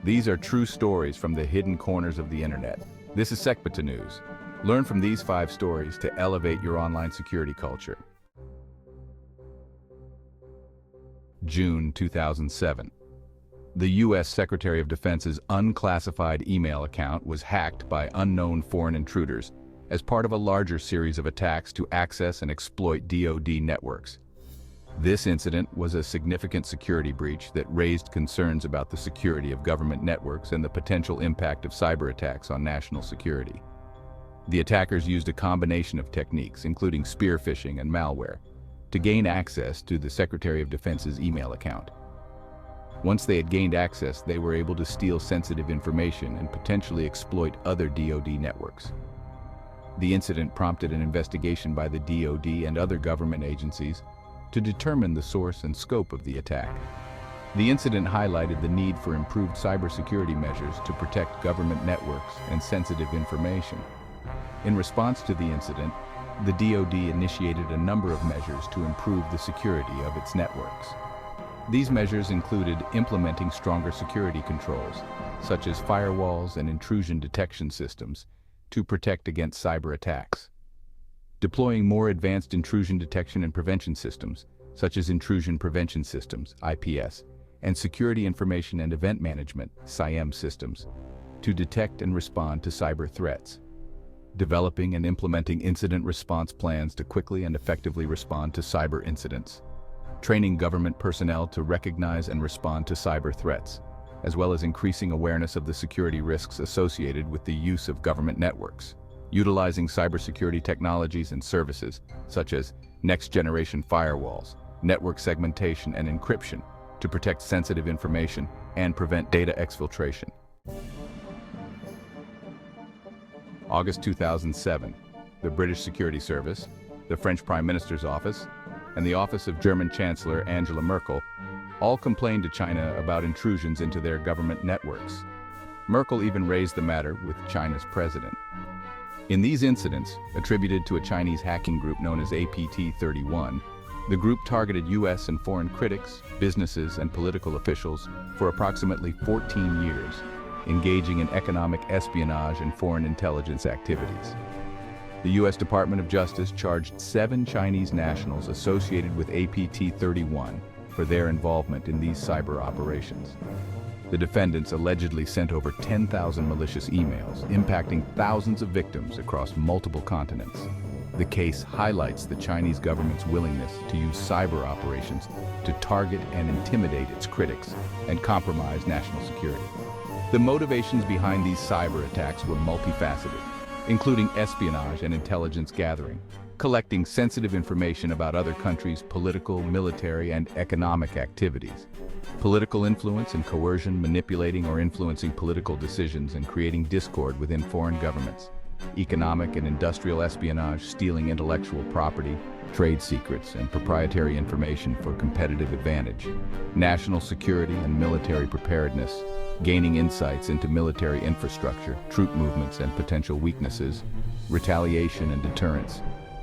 These are true stories from the hidden corners of the internet. This is Sekbata News. Learn from these 5 stories to elevate your online security culture. June 2007. The U.S. Secretary of Defense's unclassified email account was hacked by unknown foreign intruders as part of a larger series of attacks to access and exploit DOD networks. This incident was a significant security breach that raised concerns about the security of government networks and the potential impact of cyber attacks on national security. The attackers used a combination of techniques, including spear phishing and malware, to gain access to the Secretary of Defense's email account. Once they had gained access, they were able to steal sensitive information and potentially exploit other DoD networks. The incident prompted an investigation by the DoD and other government agencies to determine the source and scope of the attack. The incident highlighted the need for improved cybersecurity measures to protect government networks and sensitive information. In response to the incident, the DoD initiated a number of measures to improve the security of its networks. These measures included implementing stronger security controls, such as firewalls and intrusion detection systems, to protect against cyber attacks. Deploying more advanced intrusion detection and prevention systems, such as intrusion prevention systems, IPS, and security information and event management, SIEM systems, to detect and respond to cyber threats. Developing and implementing incident response plans to quickly and effectively respond to cyber incidents. Training government personnel to recognize and respond to cyber threats, as well as increasing awareness of the security risks associated with the use of government networks. Utilizing cybersecurity technologies and services, such as next-generation firewalls, network segmentation and encryption, to protect sensitive information and prevent data exfiltration. August 2007, the British Security Service, the French Prime Minister's Office, and the Office of German Chancellor Angela Merkel all complained to China about intrusions into their government networks. Merkel even raised the matter with China's president. In these incidents, attributed to a Chinese hacking group known as APT-31, the group targeted U.S. and foreign critics, businesses, and political officials for approximately 14 years, engaging in economic espionage and foreign intelligence activities. The U.S. Department of Justice charged 7 Chinese nationals associated with APT-31 for their involvement in these cyber operations. The defendants allegedly sent over 10,000 malicious emails, impacting thousands of victims across multiple continents. The case highlights the Chinese government's willingness to use cyber operations to target and intimidate its critics and compromise national security. The motivations behind these cyber attacks were multifaceted, including espionage and intelligence gathering, collecting sensitive information about other countries' political, military, and economic activities, political influence and coercion, manipulating or influencing political decisions and creating discord within foreign governments, economic and industrial espionage, stealing intellectual property, trade secrets, and proprietary information for competitive advantage, national security and military preparedness, gaining insights into military infrastructure, troop movements and potential weaknesses, retaliation and deterrence,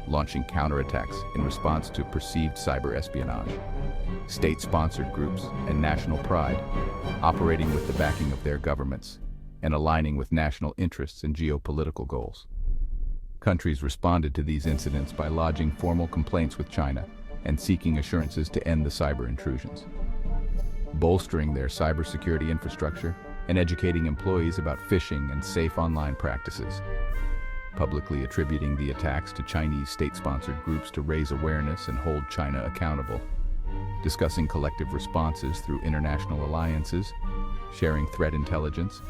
launching counterattacks in response to perceived cyber espionage, state-sponsored groups and national pride, operating with the backing of their governments, and aligning with national interests and geopolitical goals. Countries responded to these incidents by lodging formal complaints with China and seeking assurances to end the cyber intrusions, bolstering their cybersecurity infrastructure and educating employees about phishing and safe online practices, publicly attributing the attacks to Chinese state-sponsored groups to raise awareness and hold China accountable, discussing collective responses through international alliances, sharing threat intelligence,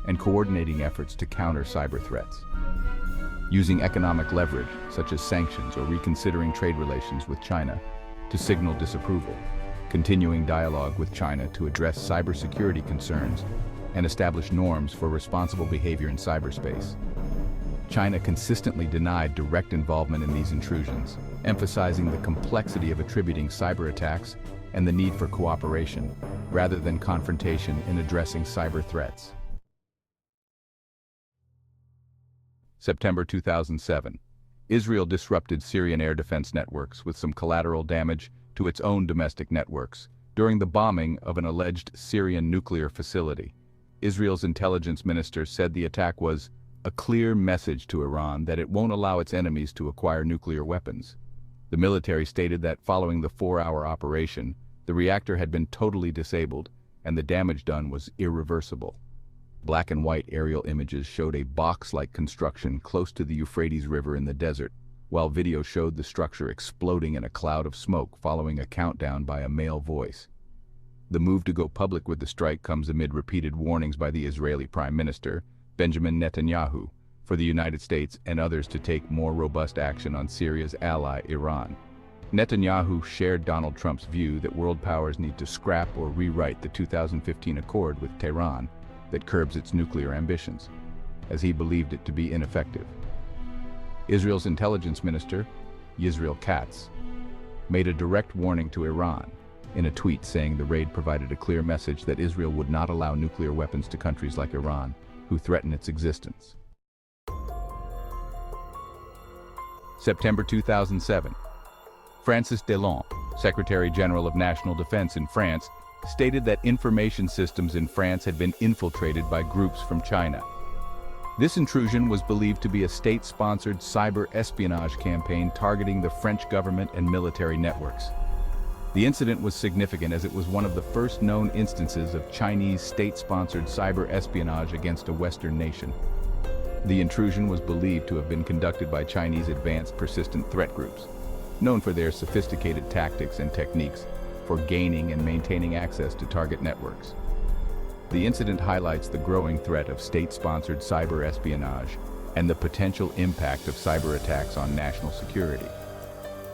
and coordinating efforts to counter cyber threats. Using economic leverage, such as sanctions or reconsidering trade relations with China, to signal disapproval, continuing dialogue with China to address cybersecurity concerns and establish norms for responsible behavior in cyberspace. China consistently denied direct involvement in these intrusions, emphasizing the complexity of attributing cyber attacks and the need for cooperation, rather than confrontation in addressing cyber threats. September 2007. Israel disrupted Syrian air defense networks with some collateral damage to its own domestic networks during the bombing of an alleged Syrian nuclear facility. Israel's intelligence minister said the attack was a clear message to Iran that it won't allow its enemies to acquire nuclear weapons. The military stated that following the 4-hour operation, the reactor had been totally disabled and the damage done was irreversible. Black and white aerial images showed a box-like construction close to the Euphrates River in the desert, while video showed the structure exploding in a cloud of smoke following a countdown by a male voice. The move to go public with the strike comes amid repeated warnings by the Israeli Prime Minister, Benjamin Netanyahu, for the United States and others to take more robust action on Syria's ally, Iran. Netanyahu shared Donald Trump's view that world powers need to scrap or rewrite the 2015 accord with Tehran that curbs its nuclear ambitions, as he believed it to be ineffective. Israel's intelligence minister, Yisrael Katz, made a direct warning to Iran in a tweet saying the raid provided a clear message that Israel would not allow nuclear weapons to countries like Iran, who threaten its existence. September 2007. Francis Delon, Secretary General of National Defense in France, stated that information systems in France had been infiltrated by groups from China. This intrusion was believed to be a state-sponsored cyber espionage campaign targeting the French government and military networks. The incident was significant as it was one of the first known instances of Chinese state-sponsored cyber espionage against a Western nation. The intrusion was believed to have been conducted by Chinese advanced persistent threat groups, known for their sophisticated tactics and techniques for gaining and maintaining access to target networks. The incident highlights the growing threat of state-sponsored cyber espionage and the potential impact of cyber attacks on national security.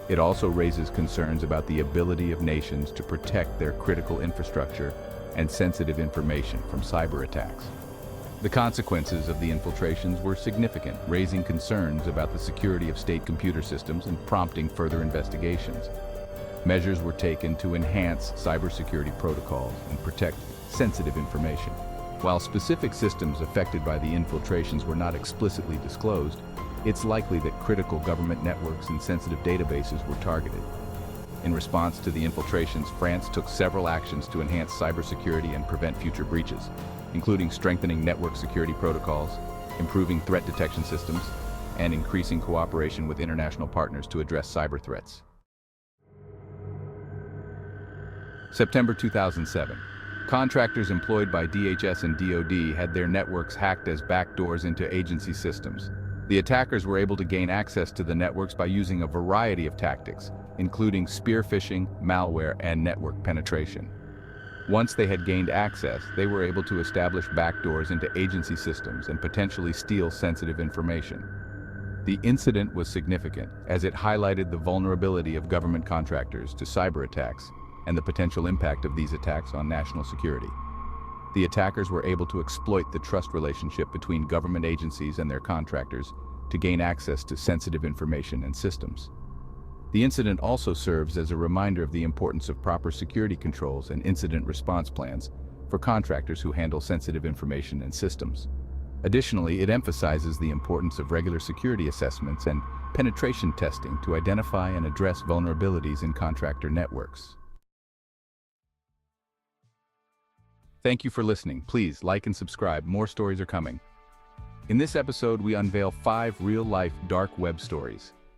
It also raises concerns about the ability of nations to protect their critical infrastructure and sensitive information from cyber attacks. The consequences of the infiltrations were significant, raising concerns about the security of state computer systems and prompting further investigations. Measures were taken to enhance cybersecurity protocols and protect sensitive information. While specific systems affected by the infiltrations were not explicitly disclosed, it's likely that critical government networks and sensitive databases were targeted. In response to the infiltrations, France took several actions to enhance cybersecurity and prevent future breaches, including strengthening network security protocols, improving threat detection systems, and increasing cooperation with international partners to address cyber threats. September 2007. Contractors employed by DHS and DOD had their networks hacked as backdoors into agency systems. The attackers were able to gain access to the networks by using a variety of tactics, including spear phishing, malware, and network penetration. Once they had gained access, they were able to establish backdoors into agency systems and potentially steal sensitive information. The incident was significant, as it highlighted the vulnerability of government contractors to cyber attacks and the potential impact of these attacks on national security. The attackers were able to exploit the trust relationship between government agencies and their contractors to gain access to sensitive information and systems. The incident also serves as a reminder of the importance of proper security controls and incident response plans for contractors who handle sensitive information and systems. Additionally, it emphasizes the importance of regular security assessments and penetration testing to identify and address vulnerabilities in contractor networks. Thank you for listening. Please like and subscribe. More stories are coming. In this episode, we unveil 5 real-life dark web stories.